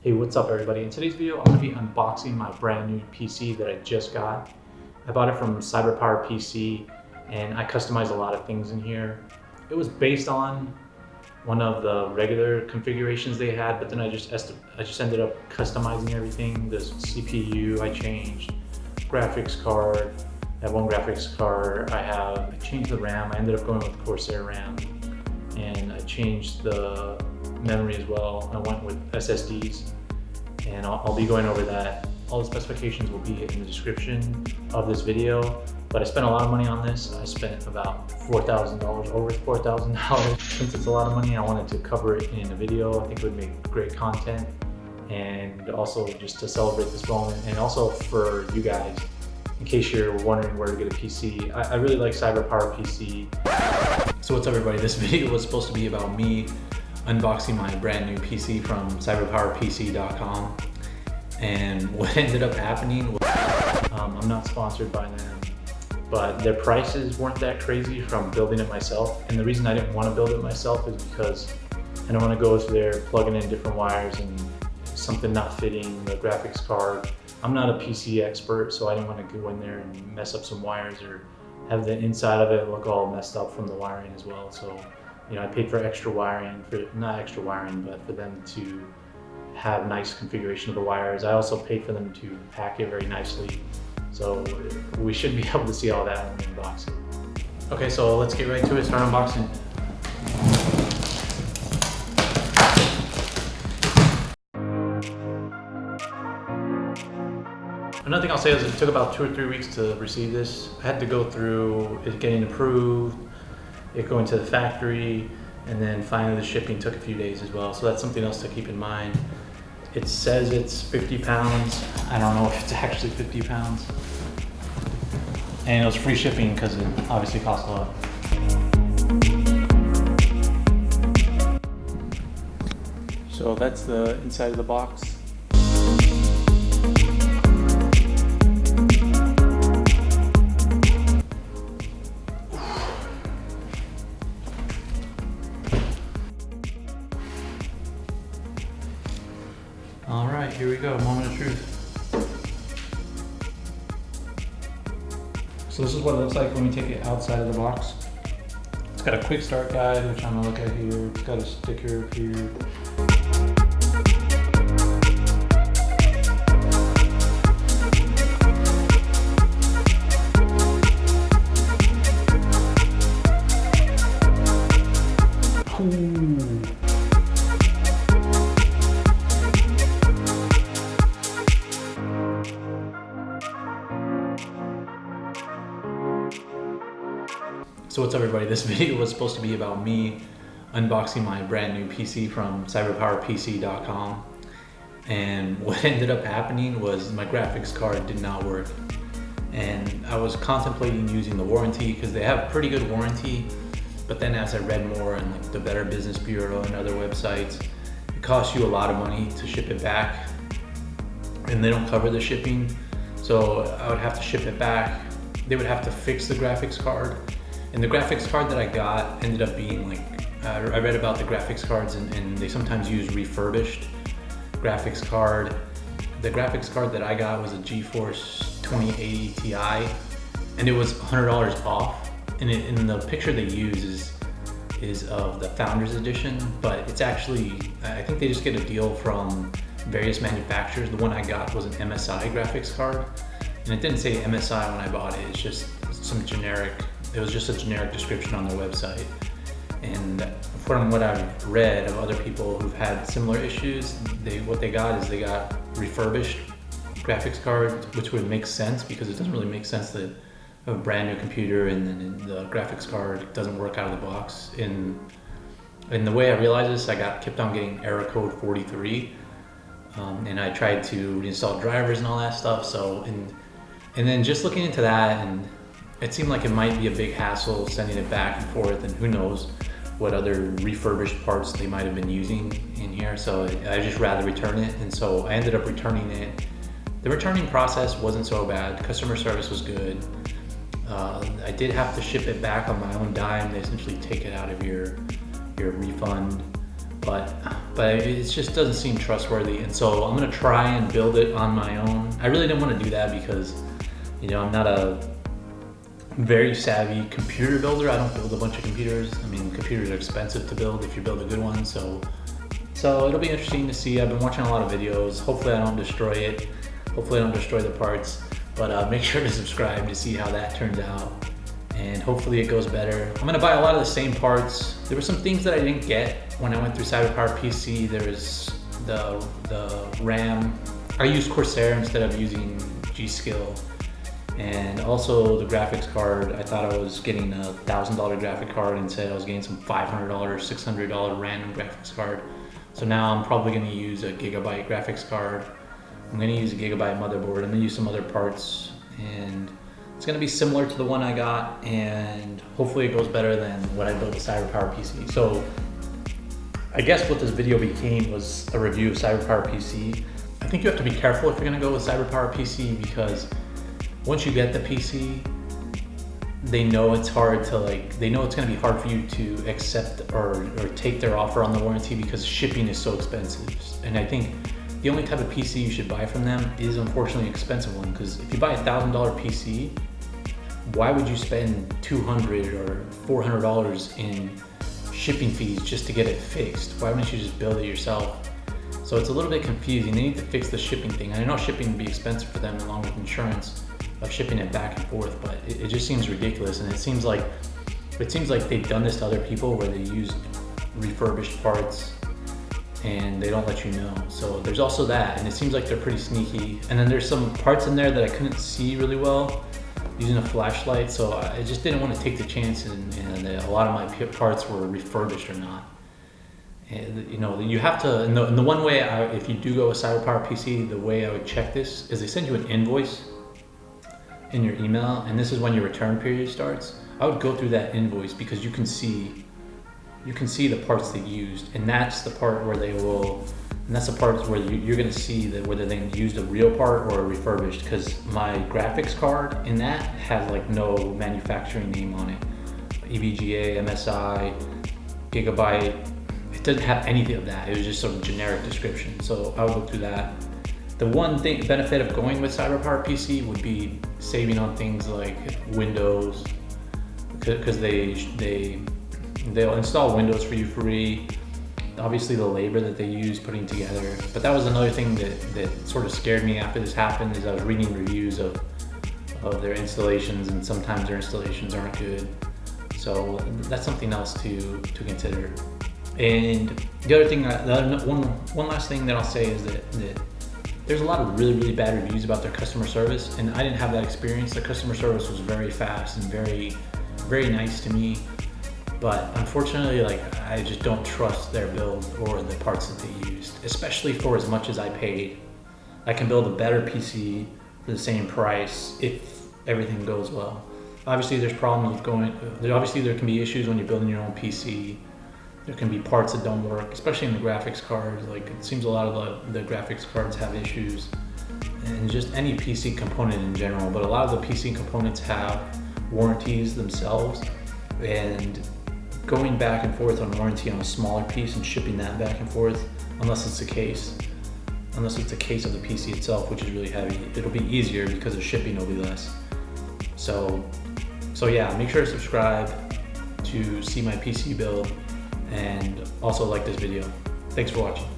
Hey, what's up everybody? In today's video, I'm going to be unboxing my brand new PC that I just got. I bought it from Cyberpower PC and I customized a lot of things in here. It was based on one of the regular configurations they had, but then I just ended up customizing everything. The CPU I changed, graphics card, I have one graphics card, I changed the RAM. I ended up going with Corsair RAM, and I changed the memory as well. I went with SSDs, and I'll be going over that. All the specifications will be in the description of this video, but I spent a lot of money on this. I spent about $4,000, over $4,000. Since it's a lot of money, I wanted to cover it in a video. I think it would make great content, and also just to celebrate this moment, and also for you guys, in case you're wondering where to get a PC. I really like Cyberpower PC. So what's up everybody? This video was supposed to be about me unboxing my brand new PC from cyberpowerpc.com, and what ended up happening was, I'm not sponsored by them, but their prices weren't that crazy from building it myself. And the reason I didn't want to build it myself is because I don't want to go through there plugging in different wires and something not fitting the graphics card. I'm not a PC expert, so I didn't want to go in there and mess up some wires or have the inside of it look all messed up from the wiring as well. So, you know, I paid for extra wiring, not extra wiring, but for them to have nice configuration of the wires. I also paid for them to pack it very nicely. So we should be able to see all that when we unbox it. Okay, so let's get right to it, start unboxing. Another thing I'll say is it took about 2 or 3 weeks to receive this. I had to go through it getting approved, it going to the factory, and then finally the shipping took a few days as well. So that's something else to keep in mind. It says it's 50 pounds. I don't know if it's actually 50 pounds. And it was free shipping because it obviously costs a lot. So that's the inside of the box. All right, here we go, moment of truth. So this is what it looks like when we take it outside of the box. It's got a quick start guide, which I'm gonna look at here. It's got a sticker up here. Ooh. So what's up everybody? This video was supposed to be about me unboxing my brand new PC from cyberpowerpc.com, and what ended up happening was my graphics card did not work, and I was contemplating using the warranty because they have pretty good warranty, but then as I read more in like the Better Business Bureau and other websites, it costs you a lot of money to ship it back, and they don't cover the shipping. So I would have to ship it back. They would have to fix the graphics card. And the graphics card that I got ended up being like, I read about the graphics cards and they sometimes use refurbished graphics card. The graphics card that I got was a GeForce 2080 Ti, and it was $100 off. And in the picture they use is of the Founders Edition, but it's actually, I think they just get a deal from various manufacturers. The one I got was an MSI graphics card, and it didn't say MSI when I bought it. It's just some generic. It was just a generic description on their website. And from what I've read of other people who've had similar issues, what they got is they got refurbished graphics cards, which would make sense because it doesn't really make sense that a brand new computer and then the graphics card doesn't work out of the box. And the way I realized this, I kept on getting error code 43, and I tried to reinstall drivers and all that stuff. So and then just looking into that, and it seemed like it might be a big hassle sending it back and forth, and who knows what other refurbished parts they might have been using in here. So I just rather return it, and so I ended up returning it. The returning process wasn't so bad. Customer service was good. I did have to ship it back on my own dime. They essentially take it out of your refund but it just doesn't seem trustworthy. And so I'm gonna try and build it on my own. I really didn't want to do that because, you know, I'm not a very savvy computer builder. I don't build a bunch of computers. I mean, computers are expensive to build if you build a good one. So it'll be interesting to see. I've been watching a lot of videos. Hopefully I don't destroy it. Hopefully I don't destroy the parts, but make sure to subscribe to see how that turns out. And hopefully it goes better. I'm gonna buy a lot of the same parts. There were some things that I didn't get when I went through Cyberpower PC. There was the RAM. I used Corsair instead of using G-Skill. And also the graphics card. I thought I was getting a $1,000 graphic card, and instead I was getting some $500, $600 random graphics card. So now I'm probably gonna use a gigabyte graphics card. I'm gonna use a gigabyte motherboard. I'm gonna use some other parts, and it's gonna be similar to the one I got, and hopefully it goes better than what I built with Cyberpower PC. So I guess what this video became was a review of Cyberpower PC. I think you have to be careful if you're gonna go with Cyberpower PC, because once you get the PC, they know it's hard to they know it's gonna be hard for you to accept or take their offer on the warranty, because shipping is so expensive. And I think the only type of PC you should buy from them is unfortunately an expensive one, because if you buy a $1,000 PC, why would you spend $200 or $400 in shipping fees just to get it fixed? Why wouldn't you just build it yourself? So it's a little bit confusing. They need to fix the shipping thing. I know shipping would be expensive for them along with insurance of shipping it back and forth, but it just seems ridiculous. And it seems like they've done this to other people where they use refurbished parts and they don't let you know. So there's also that, and it seems like they're pretty sneaky. And then there's some parts in there that I couldn't see really well using a flashlight, so I just didn't want to take the chance, and a lot of my parts were refurbished or not. And, you know, you have to, and the one way, if you do go with Cyberpower PC, the way I would check this is they send you an invoice in your email, and this is when your return period starts. I would go through that invoice, because you can see the parts they used, and that's the part where they will, and that's the part where you're gonna see that whether they used a real part or a refurbished, because my graphics card in that has like no manufacturing name on it. EVGA, MSI, Gigabyte, it doesn't have anything of that. It was just some generic description. So I would look through that. The one thing benefit of going with Cyberpower PC would be saving on things like Windows, because they'll install Windows for you free. Obviously the labor that they use putting together. But that was another thing that sort of scared me after this happened, is I was reading reviews of their installations, and sometimes their installations aren't good. So that's something else to consider. And the other thing, one last thing that I'll say is that there's a lot of really, really bad reviews about their customer service, and I didn't have that experience. Their customer service was very fast and very, very nice to me. But unfortunately, I just don't trust their build or the parts that they used, especially for as much as I paid. I can build a better PC for the same price if everything goes well. Obviously, there's problems with obviously there can be issues when you're building your own PC. There can be parts that don't work, especially in the graphics cards. It seems a lot of the graphics cards have issues, and just any PC component in general. But a lot of the PC components have warranties themselves, and going back and forth on warranty on a smaller piece and shipping that back and forth, unless it's the case of the PC itself, which is really heavy, it'll be easier because the shipping will be less. So yeah, make sure to subscribe to see my PC build, and also like this video. Thanks for watching.